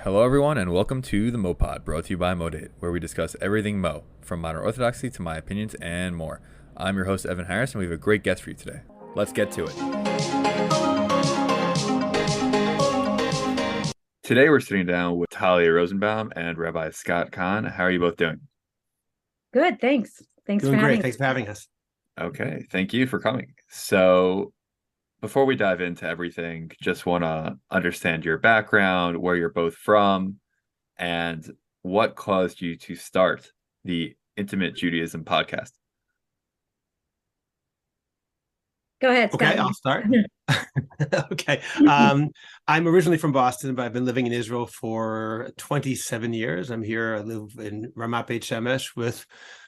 Hello, everyone, and welcome to the MoPod, brought to you by MoDate, where we discuss everything Mo, from modern orthodoxy to my opinions and more. I'm your host, Evan Harris, and we have a great guest for you today. Let's get to it. Today, we're sitting down with Talli Rosenbaum and Rabbi Scott Kahn. How are you both doing? Good, thanks. Thanks Doing for having great. Thanks for having us. Okay, thank you for coming. So, before we dive into everything, just want to understand your background, where you're both from, and what caused you to start the Intimate Judaism podcast. Go ahead, Scott. Okay, I'll start. Okay. I'm originally from Boston, but I've been living in Israel for 27 years. I'm here. I live in Ramat Beit Shemesh with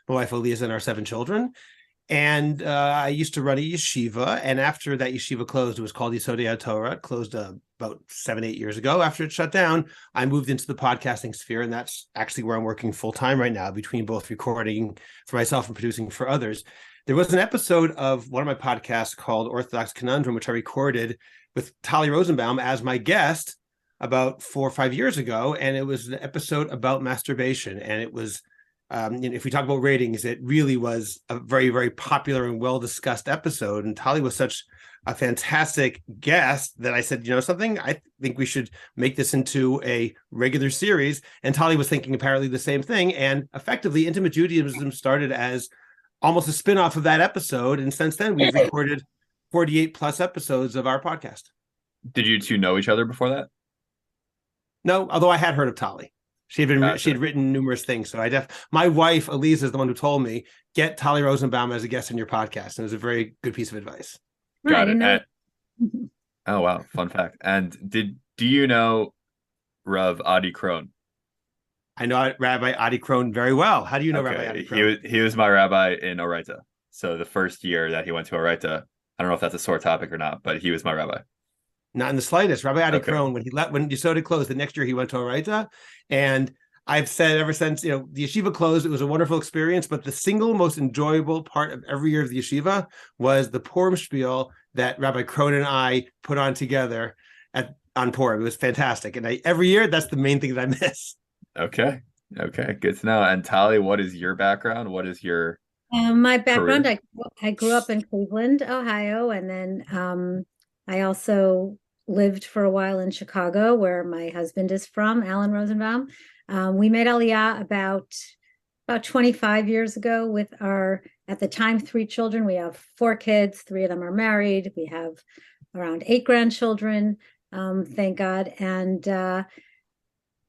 my wife Eliza and our 7 children. And I used to run a yeshiva. And after that yeshiva closed, it was called Yesodei HaTorah. It closed about 7-8 years ago. After it shut down, I moved into the podcasting sphere. And that's actually where I'm working full time right now, between both recording for myself and producing for others. There was an episode of one of my podcasts called Orthodox Conundrum, which I recorded with Talli Rosenbaum as my guest about 4 or 5 years ago. And it was an episode about masturbation. And it was, if we talk about ratings, it really was a very, very popular and well-discussed episode. And Talli was such a fantastic guest that I said, you know something, I think we should make this into a regular series. And Talli was thinking apparently the same thing. And effectively, Intimate Judaism started as almost a spin-off of that episode. And since then, we've recorded 48 plus episodes of our podcast. Did you two know each other before that? No, although I had heard of Talli. She had written numerous things. So my wife, Eliza, is the one who told me, get Talli Rosenbaum as a guest on your podcast. And it was a very good piece of advice. Got it. Oh, wow. Fun fact. And do you know Rav Adi Krohn? I know Rabbi Adi Krohn very well. How do you know Rabbi Adi Krohn? He was my rabbi in Oraita. So the first year that he went to Oraita, I don't know if that's a sore topic or not, but he was my rabbi. Not in the slightest. Rabbi Adi Krohn, when Yesodei closed, the next year he went to Oraita. And I've said ever since, the yeshiva closed, it was a wonderful experience. But the single most enjoyable part of every year of the yeshiva was the Purim spiel that Rabbi Krohn and I put on together on Purim. It was fantastic. And every year, that's the main thing that I miss. Okay, good to know. And Talli, what is your background? What is your my background? career? I grew up in Cleveland, Ohio, and then I also lived for a while in Chicago, where my husband is from, Alan Rosenbaum. We made Aliyah about 25 years ago with our, at the time, 3 children. We have 4 kids, 3 of them are married. We have around 8 grandchildren, thank God. And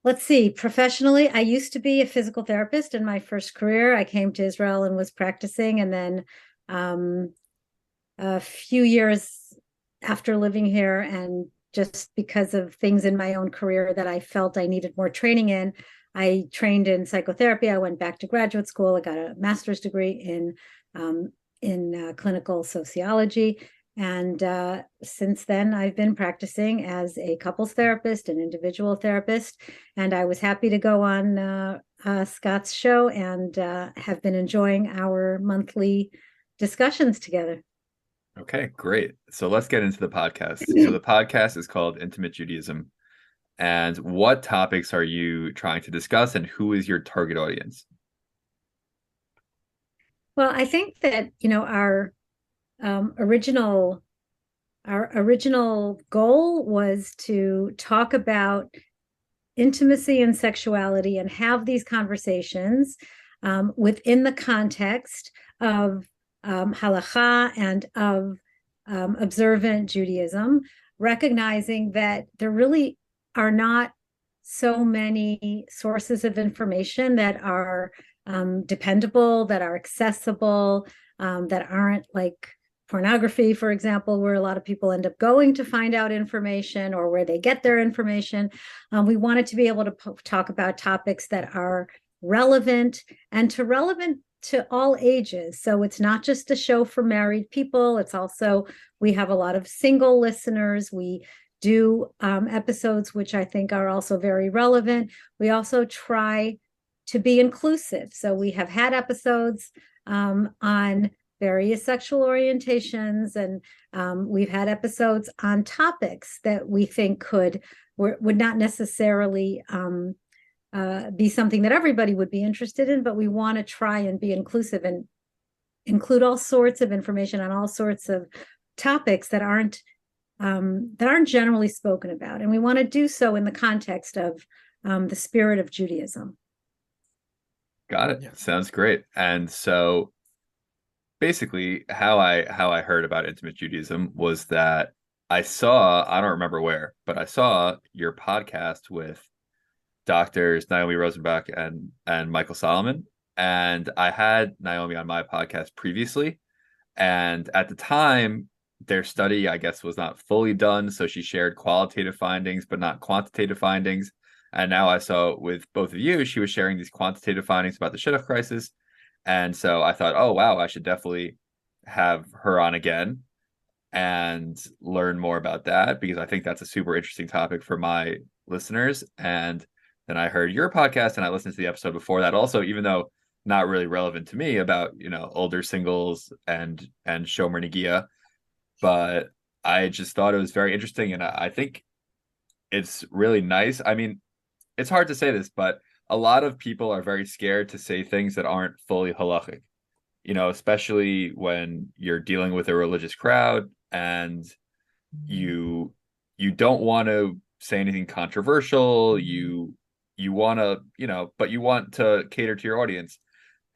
let's see, professionally, I used to be a physical therapist in my first career. I came to Israel and was practicing. And then a few years after living here, and just because of things in my own career that I felt I needed more training in, I trained in psychotherapy. I went back to graduate school. I got a master's degree in clinical sociology. And since then, I've been practicing as a couples therapist and individual therapist. And I was happy to go on Scott's show and have been enjoying our monthly discussions together. Okay, great. So let's get into the podcast. So the podcast is called Intimate Judaism. And what topics are you trying to discuss, and who is your target audience? Well, I think that, our original goal was to talk about intimacy and sexuality and have these conversations within the context of halakha and of observant Judaism, recognizing that there really are not so many sources of information that are dependable, that are accessible, that aren't like pornography, for example, where a lot of people end up going to find out information or where they get their information. We wanted to be able to talk about topics that are relevant to all ages. So it's not just a show for married people. It's also, we have a lot of single listeners. We do episodes which I think are also very relevant. We also try to be inclusive. So we have had episodes on various sexual orientations, and we've had episodes on topics that we think would not necessarily be something that everybody would be interested in, but we want to try and be inclusive and include all sorts of information on all sorts of topics that aren't generally spoken about, and we want to do so in the context of the spirit of Judaism. Got it. Yeah. Sounds great. And so basically how I heard about Intimate Judaism was that I don't remember where, but I saw your podcast with doctors Naomi Rosenbaum and Michael Solomon. And I had Naomi on my podcast previously. And at the time, their study, I guess, was not fully done. So she shared qualitative findings, but not quantitative findings. And now I saw with both of you, she was sharing these quantitative findings about the shidduch crisis. And so I thought, oh, wow, I should definitely have her on again and learn more about that, because I think that's a super interesting topic for my listeners. And then I heard your podcast and I listened to the episode before that also, even though not really relevant to me, about, older singles and Shomer Negia. But I just thought it was very interesting. And I think it's really nice. I mean, it's hard to say this, but a lot of people are very scared to say things that aren't fully halachic, especially when you're dealing with a religious crowd and you don't want to say anything controversial. You want to, but you want to cater to your audience.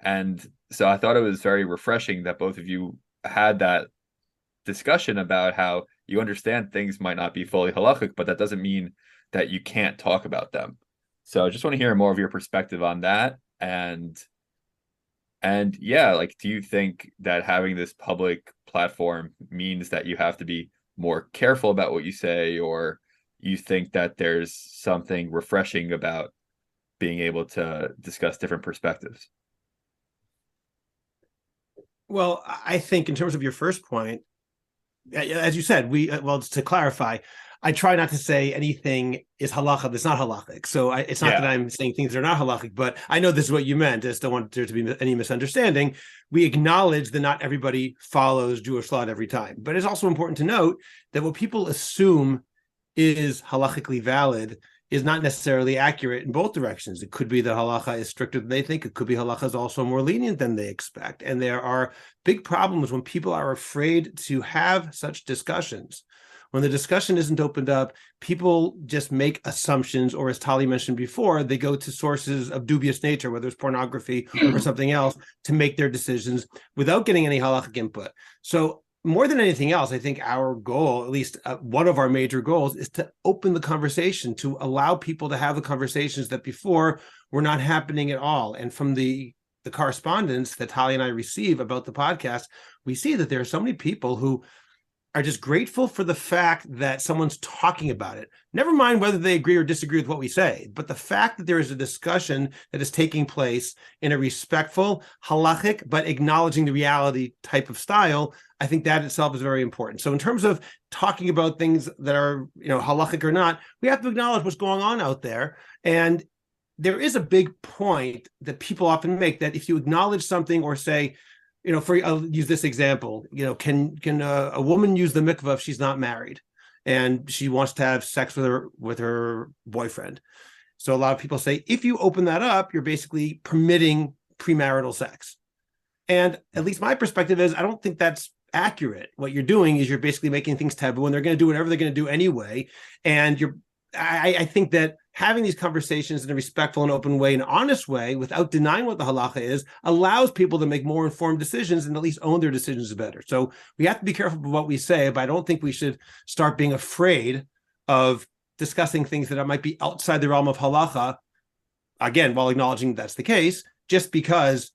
And so I thought it was very refreshing that both of you had that discussion about how you understand things might not be fully halachic, but that doesn't mean that you can't talk about them. So I just want to hear more of your perspective on that. And yeah, like, do you think that having this public platform means that you have to be more careful about what you say, or you think that there's something refreshing about being able to discuss different perspectives? Well, I think in terms of your first point, as you said, to clarify, I try not to say anything is halacha that's not halachic. So it's not that I'm saying things that are not halachic, but I know this is what you meant. I just don't want there to be any misunderstanding. We acknowledge that not everybody follows Jewish law every time. But it's also important to note that what people assume is halachically valid is not necessarily accurate in both directions. It could be that halacha is stricter than they think. It could be halacha is also more lenient than they expect. And there are big problems when people are afraid to have such discussions. When the discussion isn't opened up, people just make assumptions, or as Talli mentioned before, they go to sources of dubious nature, whether it's pornography or something else, to make their decisions without getting any halachic input. So more than anything else, I think our goal, at least one of our major goals, is to open the conversation, to allow people to have the conversations that before were not happening at all. And from the correspondence that Talli and I receive about the podcast, we see that there are so many people who are just grateful for the fact that someone's talking about it. Never mind whether they agree or disagree with what we say, but the fact that there is a discussion that is taking place in a respectful, halachic, but acknowledging the reality type of style, I think that itself is very important. So in terms of talking about things that are, halachic or not, we have to acknowledge what's going on out there. And there is a big point that people often make, that if you acknowledge something or say, I'll use this example, can a woman use the mikvah if she's not married and she wants to have sex with her boyfriend? So a lot of people say, if you open that up, you're basically permitting premarital sex. And at least my perspective is, I don't think that's accurate. What you're doing is you're basically making things taboo, and they're going to do whatever they're going to do anyway. And I think that having these conversations in a respectful and open way, an honest way, without denying what the halacha is, allows people to make more informed decisions and at least own their decisions better. So we have to be careful with what we say, but I don't think we should start being afraid of discussing things that might be outside the realm of halacha, again, while acknowledging that's the case, just because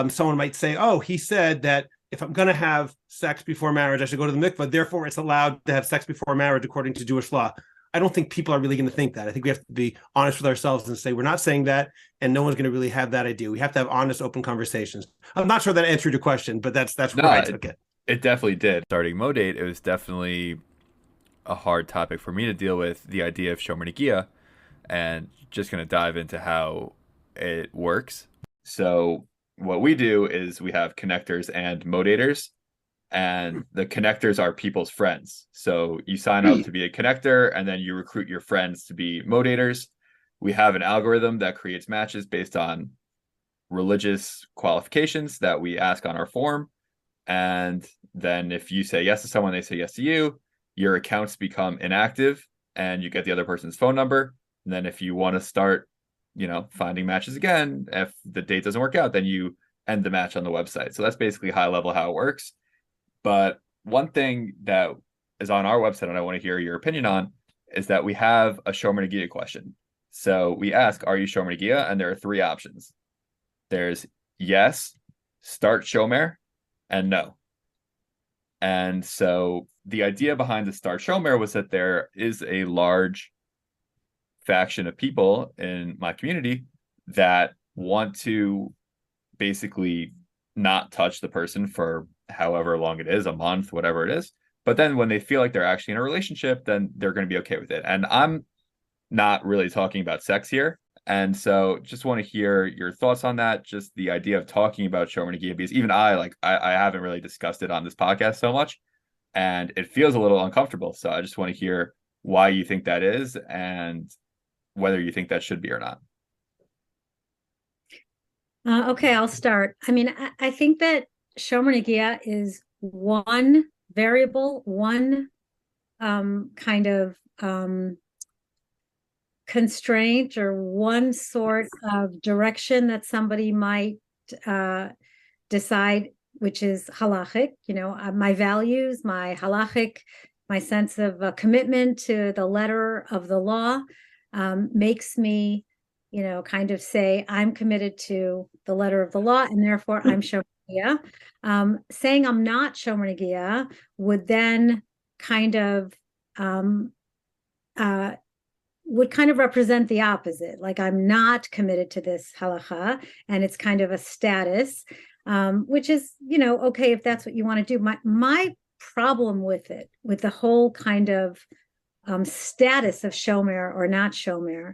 someone might say, oh, he said that if I'm going to have sex before marriage, I should go to the mikvah, therefore it's allowed to have sex before marriage according to Jewish law. I don't think people are really going to think that. I think we have to be honest with ourselves and say, we're not saying that, and no one's going to really have that idea. We have to have honest, open conversations. I'm not sure that answered your question, but that's where I took it. It definitely did. Starting MoDate, it was definitely a hard topic for me to deal with, the idea of Shomer Negia, and just going to dive into how it works. So what we do is we have connectors and modators, and the connectors are people's friends. So you sign up to be a connector, and then you recruit your friends to be modators. We have an algorithm that creates matches based on religious qualifications that we ask on our form. And then if you say yes to someone, they say yes to you, your accounts become inactive and you get the other person's phone number. And then if you want to start, finding matches again, if the date doesn't work out, then you end the match on the website. So that's basically high level how it works. But one thing that is on our website, and I want to hear your opinion on, is that we have a Shomer Negia question. So we ask, are you Shomer Negia? And there are three options. There's yes, start Shomer, and no. And so the idea behind the start Shomer was that there is a large faction of people in my community that want to basically not touch the person for however long it is, a month, whatever it is. But then when they feel like they're actually in a relationship, then they're going to be okay with it. And I'm not really talking about sex here. And so just want to hear your thoughts on that, just the idea of talking about Shomer Negia, because even I haven't really discussed it on this podcast so much, and it feels a little uncomfortable. So I just want to hear why you think that is and whether you think that should be or not. Okay, I'll start. I mean, I think that Shomer Negia is one variable, one kind of constraint or one sort of direction that somebody might decide, which is halachic, my values, my halachic, my sense of commitment to the letter of the law makes me, kind of say I'm committed to the letter of the law, and therefore I'm Shomer Negia. Saying I'm not Shomer Negia would then kind of represent the opposite. Like I'm not committed to this halacha, and it's kind of a status, which is, okay, if that's what you want to do. My problem with it, with the whole kind of status of Shomer or not Shomer,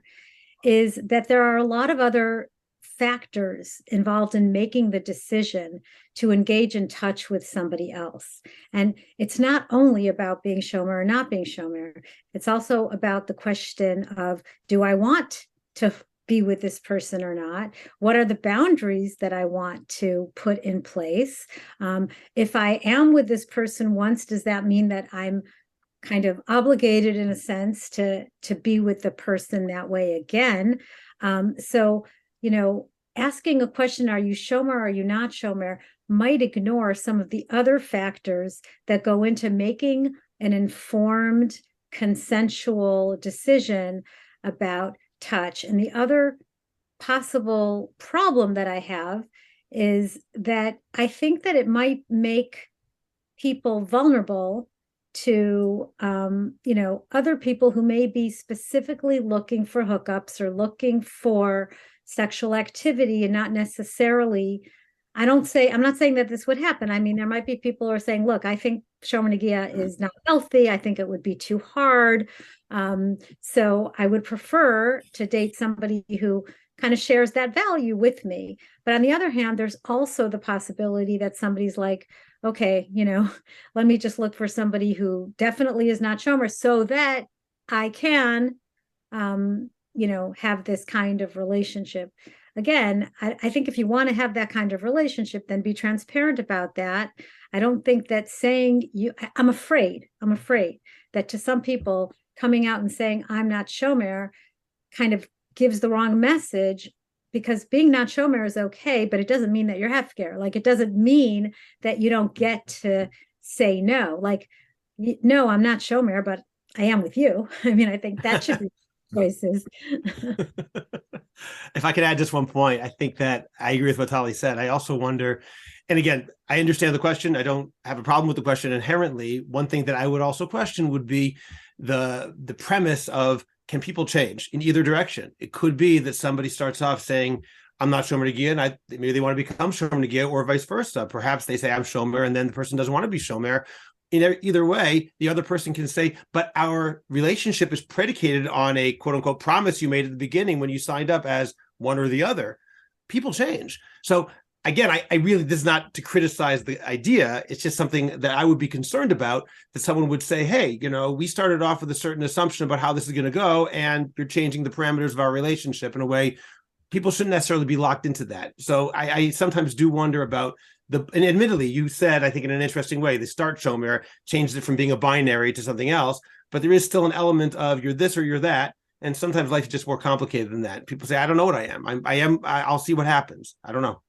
is that there are a lot of other factors involved in making the decision to engage in touch with somebody else. And it's not only about being Shomer or not being Shomer. It's also about the question of, do I want to be with this person or not? What are the boundaries that I want to put in place? If I am with this person once, does that mean that I'm kind of obligated in a sense to be with the person that way again? So, asking a question, are you Shomer, are you not Shomer, might ignore some of the other factors that go into making an informed, consensual decision about touch. And the other possible problem that I have is that I think that it might make people vulnerable to other people who may be specifically looking for hookups or looking for sexual activity, and not necessarily, I'm not saying that this would happen. I mean, there might be people who are saying, look, I think Shomer Negia is not healthy. I think it would be too hard. So I would prefer to date somebody who kind of shares that value with me. But on the other hand, there's also the possibility that somebody's like, okay, let me just look for somebody who definitely is not Shomer so that I can, have this kind of relationship. Again, I think if you want to have that kind of relationship, then be transparent about that. I don't think that saying I'm afraid that to some people coming out and saying I'm not Shomer kind of gives the wrong message, because being not Shomer is okay, but it doesn't mean that you're hefker. Like, it doesn't mean that you don't get to say no. Like, no, I'm not Shomer, but I am with you. I mean, I think that should be choices. If I could add just one point, I think that I agree with what Talli said. I also wonder, and again, I understand the question. I don't have a problem with the question inherently. One thing that I would also question would be the premise of, can people change in either direction? It could be that somebody starts off saying, I'm not Shomer Negia, and maybe they want to become Shomer Negia, or vice versa. Perhaps they say I'm Shomer, and then the person doesn't want to be Shomer. Either way, the other person can say, but our relationship is predicated on a quote unquote promise you made at the beginning when you signed up as one or the other. People change. So again, I really, this is not to criticize the idea. It's just something that I would be concerned about, that someone would say, hey, we started off with a certain assumption about how this is going to go, and you're changing the parameters of our relationship in a way. People shouldn't necessarily be locked into that. So I sometimes do wonder about and admittedly, you said, I think in an interesting way, the start shomer changed it from being a binary to something else, but there is still an element of you're this or you're that. And sometimes life is just more complicated than that. People say, I don't know what I am. I'll see what happens. I don't know.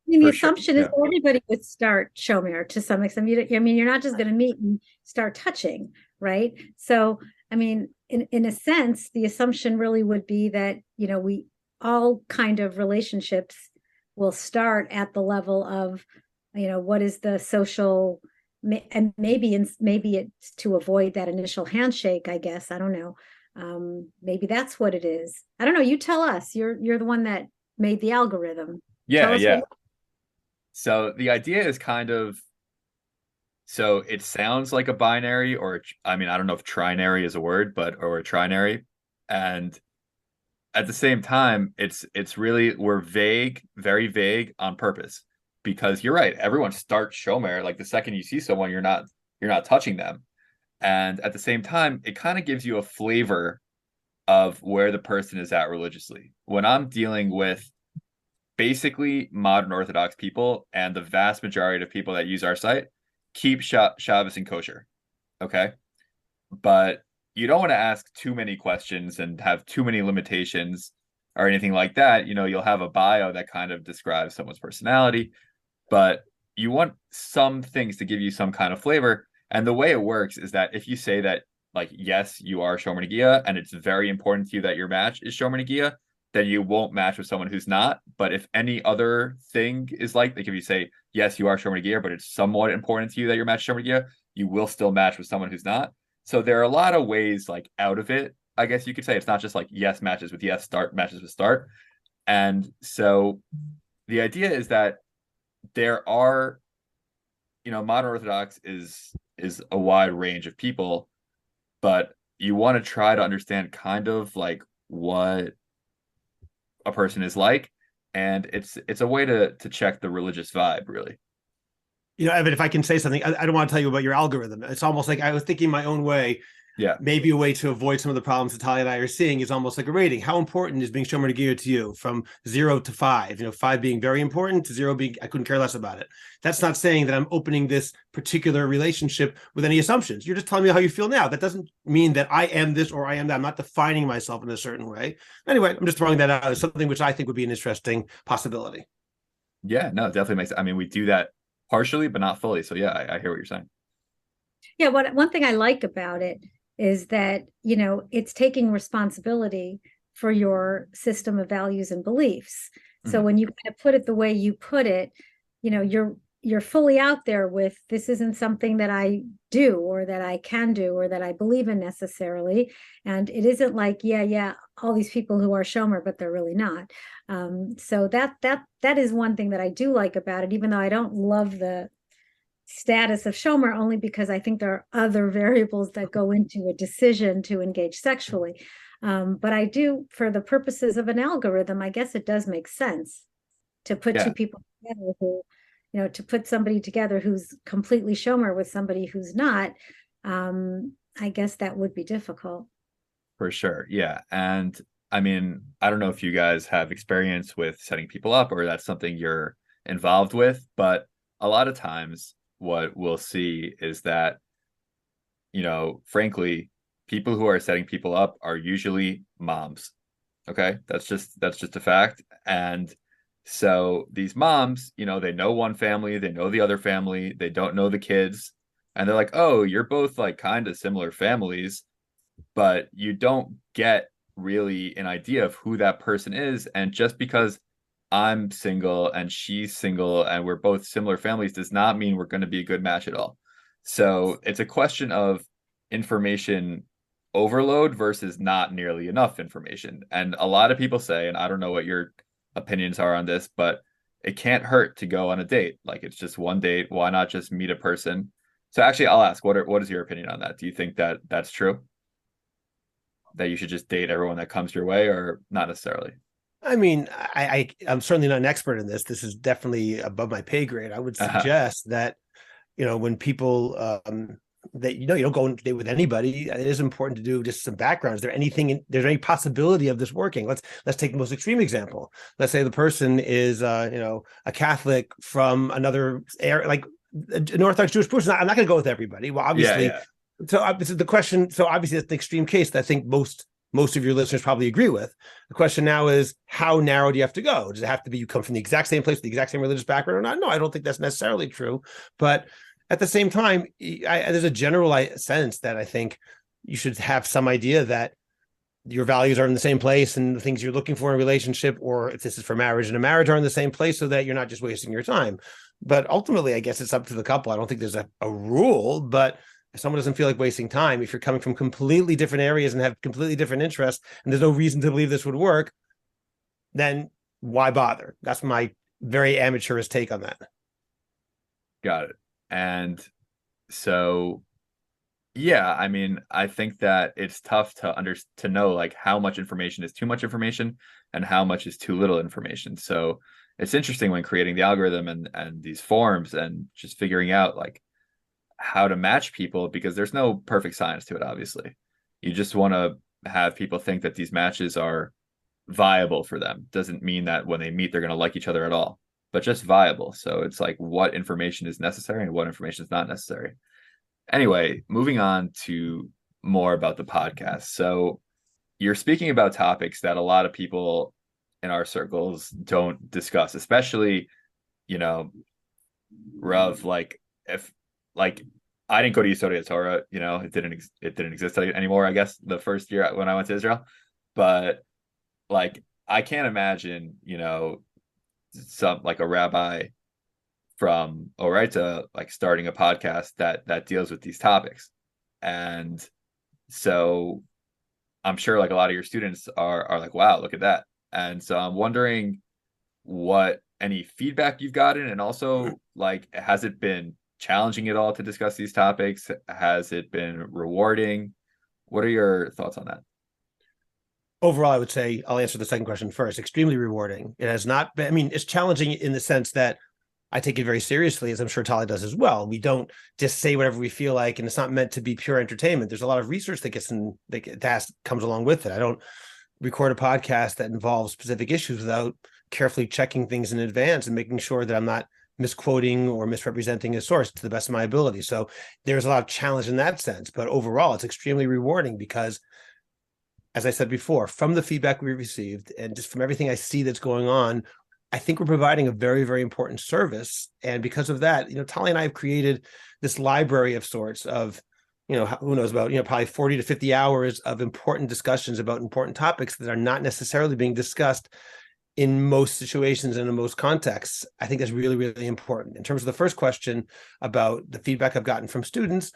I mean, the For sure. assumption is everybody would start shomer to some extent. I mean, you're not just going to meet and start touching, right? So, I mean, in a sense, the assumption really would be that, we all kind of relationships will start at the level of, what is the social, and maybe it's to avoid that initial handshake, I guess. I don't know. Maybe that's what it is. I don't know. You tell us. You're the one that made the algorithm. Yeah, Tell us yeah. So the idea is so it sounds like a binary, or I mean, I don't know if trinary is a word, or a trinary. And at the same time, it's really, we're vague, very vague on purpose, because you're right. Everyone starts shomer. Like the second you see someone, you're not touching them. And at the same time, it kind of gives you a flavor of where the person is at religiously. When I'm dealing with basically modern Orthodox people, and the vast majority of people that use our site keep Shabbos and kosher. Okay. But you don't want to ask too many questions and have too many limitations or anything like that. You'll have a bio that kind of describes someone's personality, but you want some things to give you some kind of flavor. And the way it works is that if you say that, like, yes, you are Shomer Negia, and it's very important to you that your match is Shomer Negia, then you won't match with someone who's not. But if any other thing is like if you say, yes, you are Shomer Negia, but it's somewhat important to you that your match is Shomer Negia, you will still match with someone who's not. So there are a lot of ways like out of it, I guess you could say. It's not just like yes matches with yes, start matches with start. And so the idea is that there are, modern Orthodox is a wide range of people, but you want to try to understand kind of like what a person is like, and it's a way to check the religious vibe, really. Evan, if I can say something, I don't want to tell you about your algorithm. It's almost like I was thinking my own way. Yeah. Maybe a way to avoid some of the problems that Talli and I are seeing is almost like a rating. How important is being Shomer Negia to you, from 0 to 5? 5 being very important, to 0 being I couldn't care less about it. That's not saying that I'm opening this particular relationship with any assumptions. You're just telling me how you feel now. That doesn't mean that I am this or I am that. I'm not defining myself in a certain way. Anyway, I'm just throwing that out as something which I think would be an interesting possibility. Yeah, no, it definitely makes. I mean, we do that partially, but not fully. So yeah, I hear what you're saying. Yeah, one thing I like about it is that, it's taking responsibility for your system of values and beliefs. So when you kind of put it the way you put it, you're fully out there with, this isn't something that I do or that I can do or that I believe in necessarily. And it isn't like, yeah, all these people who are Shomer, but they're really not. So that is one thing that I do like about it, even though I don't love the status of Shomer, only because I think there are other variables that go into a decision to engage sexually. But I do, for the purposes of an algorithm, I guess it does make sense to put two people together who, to put somebody together who's completely Shomer with somebody who's not. I guess that would be difficult. For sure. Yeah. And I mean, I don't know if you guys have experience with setting people up, or that's something you're involved with, but a lot of times what we'll see is that, frankly, people who are setting people up are usually moms. Okay. That's just a fact. And so these moms, they know one family, they know the other family, they don't know the kids. And they're like, oh, you're both like kind of similar families, but you don't get really an idea of who that person is. And just because I'm single and she's single and we're both similar families does not mean we're going to be a good match at all. So it's a question of information overload versus not nearly enough information. And a lot of people say, and I don't know what your opinions are on this, but it can't hurt to go on a date. Like, it's just one date. Why not just meet a person? So actually, I'll ask, what is your opinion on that? Do you think that that's true? That you should just date everyone that comes your way, or not necessarily? I mean, I'm certainly not an expert in this. This is definitely above my pay grade. I would suggest that, when people that you don't go on a date with anybody, it is important to do just some background. Is there there's any possibility of this working? Let's take the most extreme example. Let's say the person is a Catholic from another area, like an Orthodox Jewish person. I'm not going to go with everybody. Well, obviously, so obviously the question. So obviously that's the extreme case that I think most of your listeners probably agree with. The question now is, how narrow do you have to go? Does it have to be you come from the exact same place, the exact same religious background or not? No, I don't think that's necessarily true. But at the same time, there's a general sense that I think you should have some idea that your values are in the same place and the things you're looking for in a relationship, or if this is for marriage and a marriage, are in the same place so that you're not just wasting your time. But ultimately, I guess it's up to the couple. I don't think there's a rule, but if someone doesn't feel like wasting time, if you're coming from completely different areas and have completely different interests, and there's no reason to believe this would work, then why bother? That's my very amateurish take on that. Got it. And so, yeah, I mean, I think that it's tough to know like how much information is too much information and how much is too little information. So it's interesting when creating the algorithm and these forms and just figuring out like how to match people, because there's no perfect science to it. Obviously, you just want to have people think that these matches are viable for them. Doesn't mean that when they meet they're going to like each other at all, but just viable. So it's like what information is necessary and what information is not necessary. Anyway, moving on to more about the podcast. So you're speaking about topics that a lot of people in our circles don't discuss, especially, Rav, like if like I didn't go to Yesodei Torah, it didn't exist anymore, I guess, the first year when I went to Israel. But like I can't imagine, some like a rabbi from Oraita like starting a podcast that deals with these topics. And so I'm sure like a lot of your students are like, wow, look at that. And so I'm wondering what any feedback you've gotten, and also like, has it been challenging at all to discuss these topics? Has it been rewarding? What are your thoughts on that? Overall, I would say I'll answer the second question first. Extremely rewarding. It has not been, I mean, it's challenging in the sense that I take it very seriously, as I'm sure Talli does as well. We don't just say whatever we feel like, and it's not meant to be pure entertainment. There's a lot of research that comes along with it. I don't record a podcast that involves specific issues without carefully checking things in advance and making sure that I'm not misquoting or misrepresenting a source to the best of my ability. So there's a lot of challenge in that sense, but overall it's extremely rewarding because, as I said before, from the feedback we received and just from everything I see that's going on, I think we're providing a very, very important service. And because of that, Talli and I have created this library of sorts of, who knows about, probably 40 to 50 hours of important discussions about important topics that are not necessarily being discussed in most situations and in most contexts. I think that's really, really important. In terms of the first question about the feedback I've gotten from students,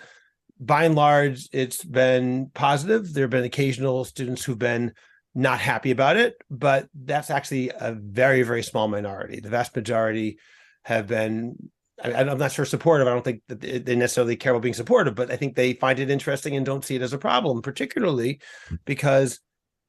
by and large, it's been positive. There have been occasional students who've been not happy about it, but that's actually a very, very small minority. The vast majority have been, I'm not sure, supportive. I don't think that they necessarily care about being supportive, but I think they find it interesting and don't see it as a problem, particularly because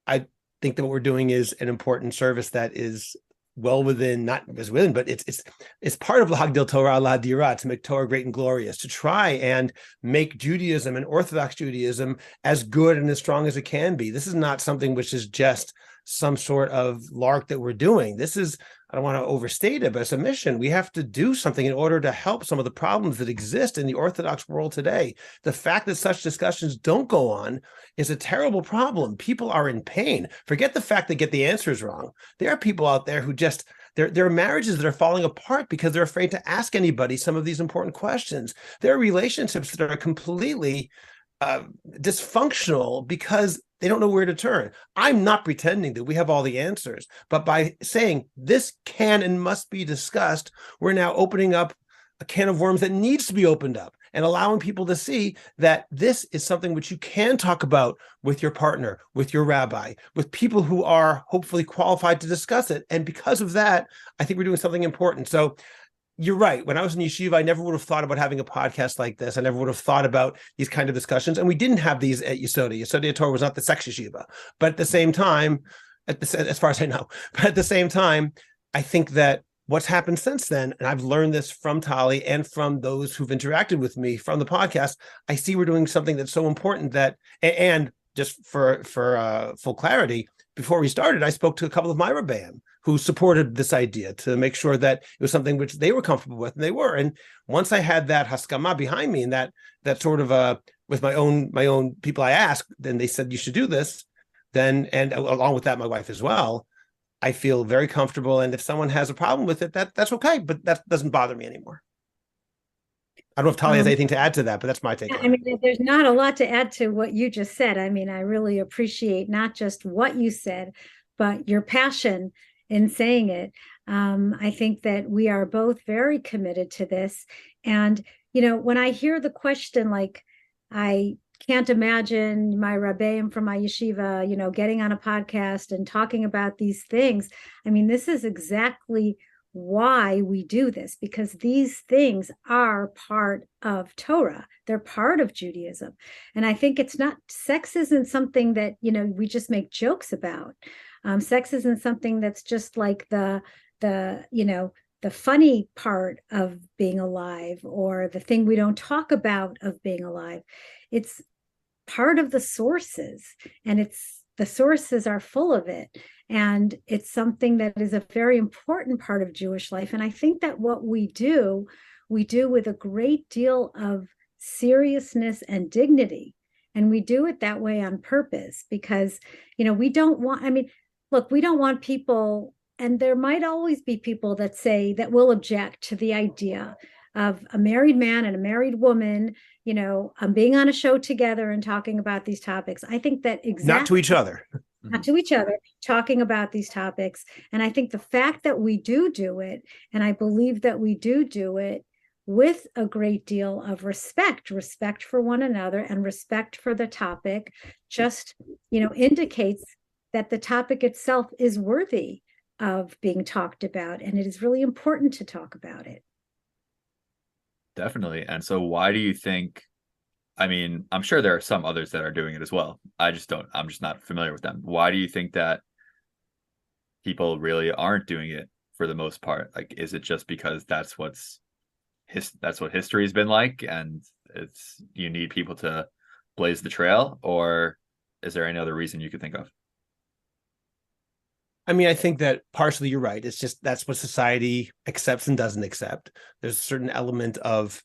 I think that what we're doing is an important service that is well within, not as within, but it's part of L'Hagdil Torah L'Hadira, to make Torah great and glorious, to try and make Judaism and Orthodox Judaism as good and as strong as it can be. This is not something which is just some sort of lark that we're doing. This is, I don't want to overstate it, but it's a mission. We have to do something in order to help some of the problems that exist in the Orthodox world today. The fact that such discussions don't go on is a terrible problem. People are in pain. Forget the fact they get the answers wrong. There are people out there who just, there are marriages that are falling apart because they're afraid to ask anybody some of these important questions. There are relationships that are completely dysfunctional because they don't know where to turn. I'm not pretending that we have all the answers, but by saying this can and must be discussed, we're now opening up a can of worms that needs to be opened up and allowing people to see that this is something which you can talk about with your partner, with your rabbi, with people who are hopefully qualified to discuss it. And because of that, I think we're doing something important. So you're right. When I was in yeshiva, I never would have thought about having a podcast like this. I never would have thought about these kind of discussions. And we didn't have these at Yesodei. Yesodei Torah was not the sex yeshiva. But at the same time, as far as I know. But at the same time, I think that what's happened since then, and I've learned this from Talli and from those who've interacted with me from the podcast, I see we're doing something that's so important that, and just for full clarity, before we started, I spoke to a couple of my Rabbeim who supported this idea to make sure that it was something which they were comfortable with, and they were. And once I had that haskama behind me, and that sort of with my own people I asked, then they said you should do this. Then, and along with that, my wife as well, I feel very comfortable. And if someone has a problem with it, that's okay, but that doesn't bother me anymore. I don't know if Talli has anything to add to that, but that's my take. I mean, there's not a lot to add to what you just said. I mean, I really appreciate not just what you said, but your passion in saying it. I think that we are both very committed to this. And, when I hear the question, like, I can't imagine my Rabbeim from my yeshiva, getting on a podcast and talking about these things. I mean, this is exactly why we do this, because these things are part of Torah. They're part of Judaism. And I think sex isn't something that, we just make jokes about. Sex isn't something that's just like the funny part of being alive, or the thing we don't talk about of being alive. It's part of the sources, and the sources are full of it. And it's something that is a very important part of Jewish life. And I think that what we do with a great deal of seriousness and dignity. And we do it that way on purpose, because, we don't want people, and there might always be people that will object to the idea of a married man and a married woman, being on a show together and talking about these topics. I think that not to each other, talking about these topics. And I think the fact that we do it, and I believe that we do it with a great deal of respect for one another and respect for the topic, just, indicates that the topic itself is worthy of being talked about. And it is really important to talk about it. Definitely. And so why do you think, I mean, I'm sure there are some others that are doing it as well. I'm just not familiar with them. Why do you think that people really aren't doing it for the most part? Like, is it just because that's what history has been like, and you need people to blaze the trail, or is there any other reason you could think of? I mean, I think that partially you're right. It's just that's what society accepts and doesn't accept. There's a certain element of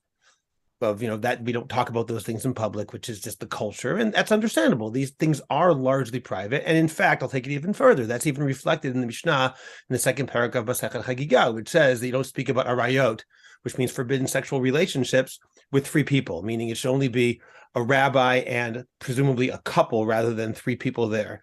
that we don't talk about those things in public, which is just the culture, and that's understandable. These things are largely private, and in fact, I'll take it even further. That's even reflected in the Mishnah in the second paragraph of Masechet Hagigah, which says that you don't speak about arayot, which means forbidden sexual relationships with three people, meaning it should only be a rabbi and presumably a couple rather than three people there.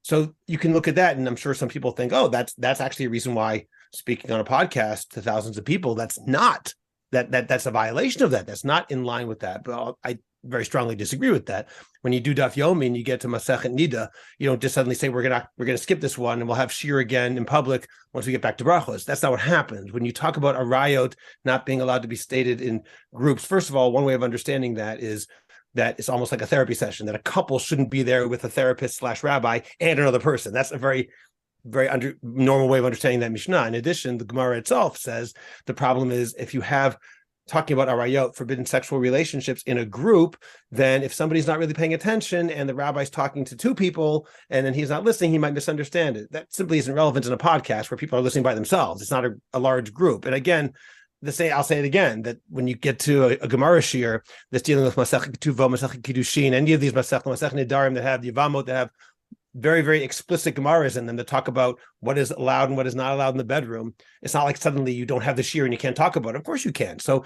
So you can look at that, and I'm sure some people think, oh, that's actually a reason why speaking on a podcast to thousands of people, that's a violation of that. That's not in line with that. But I very strongly disagree with that. When you do Daf Yomi and you get to Masechet Nida, you don't just suddenly say we're gonna skip this one and we'll have shir again in public once we get back to brachos. That's not what happens. When you talk about a rayot not being allowed to be stated in groups, first of all, one way of understanding that is that it's almost like a therapy session, that a couple shouldn't be there with a therapist / rabbi and another person. That's a very, very normal way of understanding that Mishnah. In addition, the Gemara itself says the problem is if you have talking about arayot, forbidden sexual relationships in a group, then if somebody's not really paying attention and the rabbi's talking to two people and then he's not listening, he might misunderstand it. That simply isn't relevant in a podcast where people are listening by themselves. It's not a large group. And again, I'll say it again, that when you get to a Gemara shir that's dealing with Masechet Ketuvah, Masechet Kiddushin, any of these Masechet Nedarim that have Yevamot that have very, very explicit Gemaras in them that talk about what is allowed and what is not allowed in the bedroom, it's not like suddenly you don't have the shir and you can't talk about it. Of course you can. So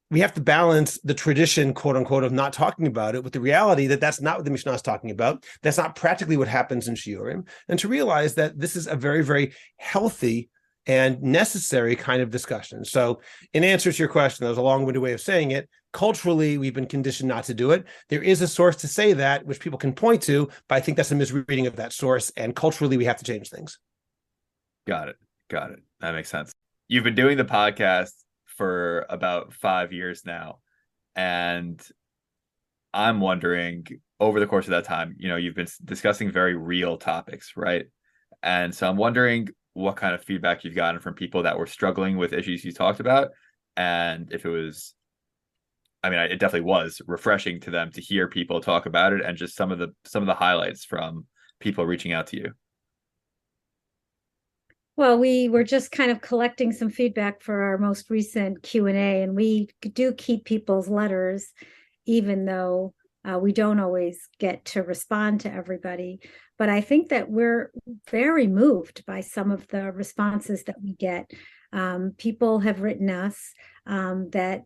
we have to balance the tradition, quote unquote, of not talking about it with the reality that that's not what the Mishnah is talking about. That's not practically what happens in shiurim. And to realize that this is a very, very healthy and necessary kind of discussion. So in answer to your question, that was a long-winded way of saying it. Culturally, we've been conditioned not to do it. There is a source to say that, which people can point to, but I think that's a misreading of that source. And culturally, we have to change things. Got it. That makes sense. You've been doing the podcast for about 5 years now. And I'm wondering, over the course of that time, you've been discussing very real topics, right? And so I'm wondering what kind of feedback you've gotten from people that were struggling with issues you talked about, and if it was, I mean, it definitely was refreshing to them to hear people talk about it, and just some of the highlights from people reaching out to you. Well, we were just kind of collecting some feedback for our most recent Q&A, and we do keep people's letters, even though we don't always get to respond to everybody. But I think that we're very moved by some of the responses that we get. People have written us that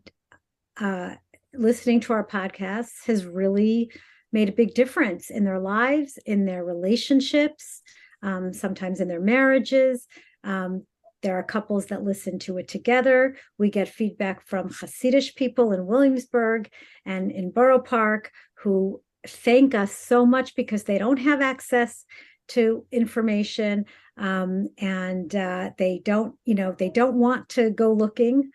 listening to our podcasts has really made a big difference in their lives, in their relationships, sometimes in their marriages. There are couples that listen to it together. We get feedback from Hasidic people in Williamsburg and in Borough Park who thank us so much because they don't have access to information, and they don't want to go looking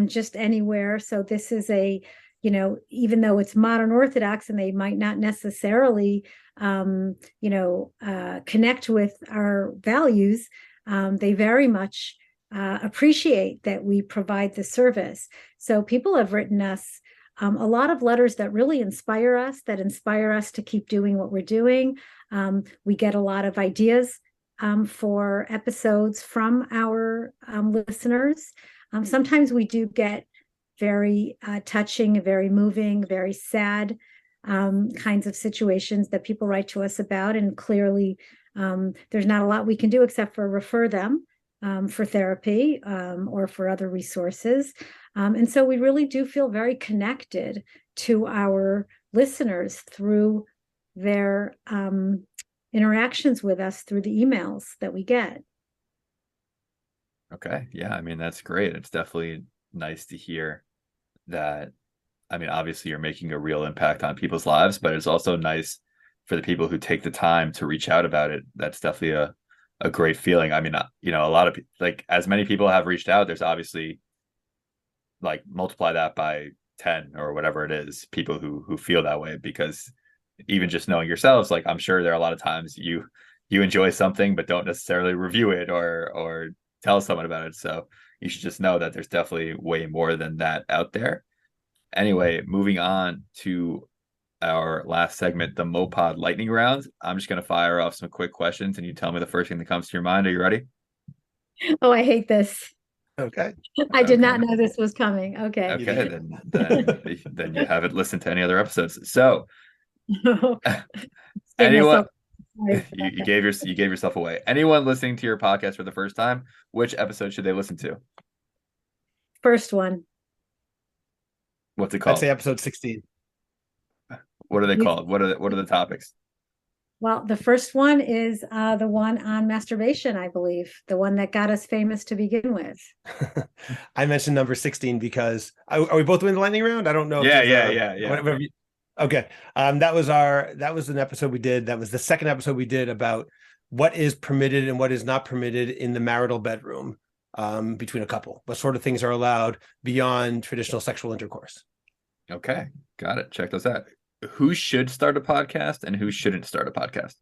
just anywhere. So this is even though it's modern Orthodox and they might not necessarily connect with our values, they very much appreciate that we provide the service. So people have written us a lot of letters that really inspire us to keep doing what we're doing. We get a lot of ideas for episodes from our listeners. Sometimes we do get very touching, very moving, very sad kinds of situations that people write to us about. And clearly, there's not a lot we can do except for refer them for therapy or for other resources. And so we really do feel very connected to our listeners through their interactions with us through the emails that we get. Okay. Yeah. I mean, that's great. It's definitely nice to hear that. I mean, obviously you're making a real impact on people's lives, but it's also nice for the people who take the time to reach out about it. That's definitely a great feeling. I mean, a lot of like as many people have reached out, there's obviously like multiply that by 10 or whatever it is, people who feel that way, because even just knowing yourselves, like I'm sure there are a lot of times you enjoy something but don't necessarily review it or tell someone about it. So you should just know that there's definitely way more than that out there. Anyway, moving on to our last segment, the MoPod lightning round. I'm just going to fire off some quick questions and you tell me the first thing that comes to your mind. Are you ready? Oh, I hate this. Okay. I did not know this was coming. Okay. Okay, then you haven't listened to any other episodes. So anyone you gave yourself away. Anyone listening to your podcast for the first time, which episode should they listen to? First one. What's it I'd called? say episode 16. What are they called? What are the topics? Well, the first one is the one on masturbation, I believe, the one that got us famous to begin with. I mentioned number 16 because are we both winning the lightning round? I don't know. Yeah. Whatever okay. That was an episode we did. That was the second episode we did about what is permitted and what is not permitted in the marital bedroom between a couple. What sort of things are allowed beyond traditional sexual intercourse? Okay, got it. Check those out. Who should start a podcast and who shouldn't start a podcast?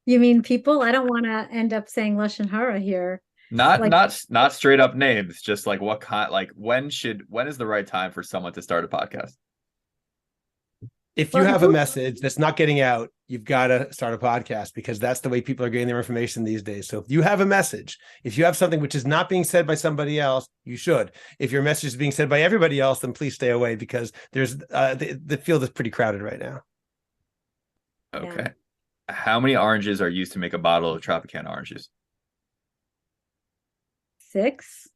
You mean people? I don't want to end up saying Lashon Hara here. Not straight up names, just like what kind, like when is the right time for someone to start a podcast? If you have a message that's not getting out, you've got to start a podcast because that's the way people are getting their information these days. So if you have a message, if you have something which is not being said by somebody else, you should. If your message is being said by everybody else, then please stay away because there's the field is pretty crowded right now. Okay. Yeah. How many oranges are used to make a bottle of Tropicana oranges? 6.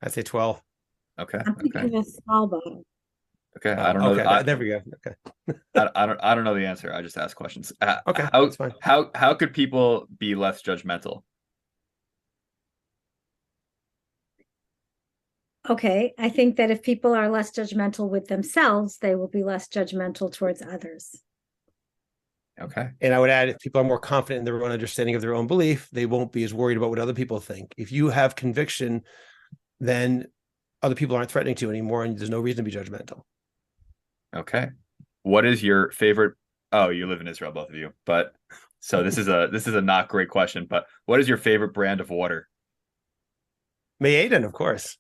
I'd say 12. Okay. I'm thinking a small bottle. Okay, I don't know. Okay, there we go. Okay, I don't know the answer. I just ask questions. Okay, that's fine. How could people be less judgmental? Okay, I think that if people are less judgmental with themselves, they will be less judgmental towards others. Okay. And I would add, if people are more confident in their own understanding of their own belief, they won't be as worried about what other people think. If you have conviction, then other people aren't threatening to you anymore, and there's no reason to be judgmental. Okay. What is your favorite Oh, you live in Israel, both of you. But so this is a not great question, but what is your favorite brand of water? Maiden, of course.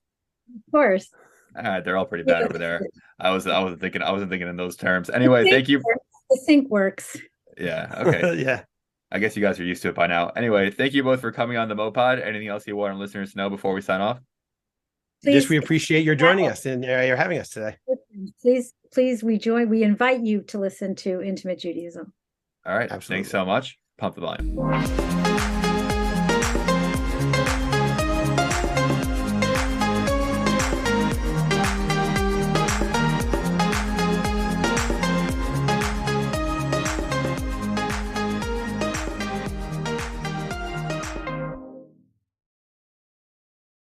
Of course. They're all pretty bad over there. The I wasn't thinking in those terms. Anyway, thank you. sink works. Yeah, okay. Yeah. I guess you guys are used to it by now. Anyway, thank you both for coming on the MoPod. Anything else you want our listeners to know before we sign off? Just Please, we appreciate your joining us and you're having us today. please, we invite you to listen to Intimate Judaism. All right. Absolutely. Thanks so much. Pump the volume.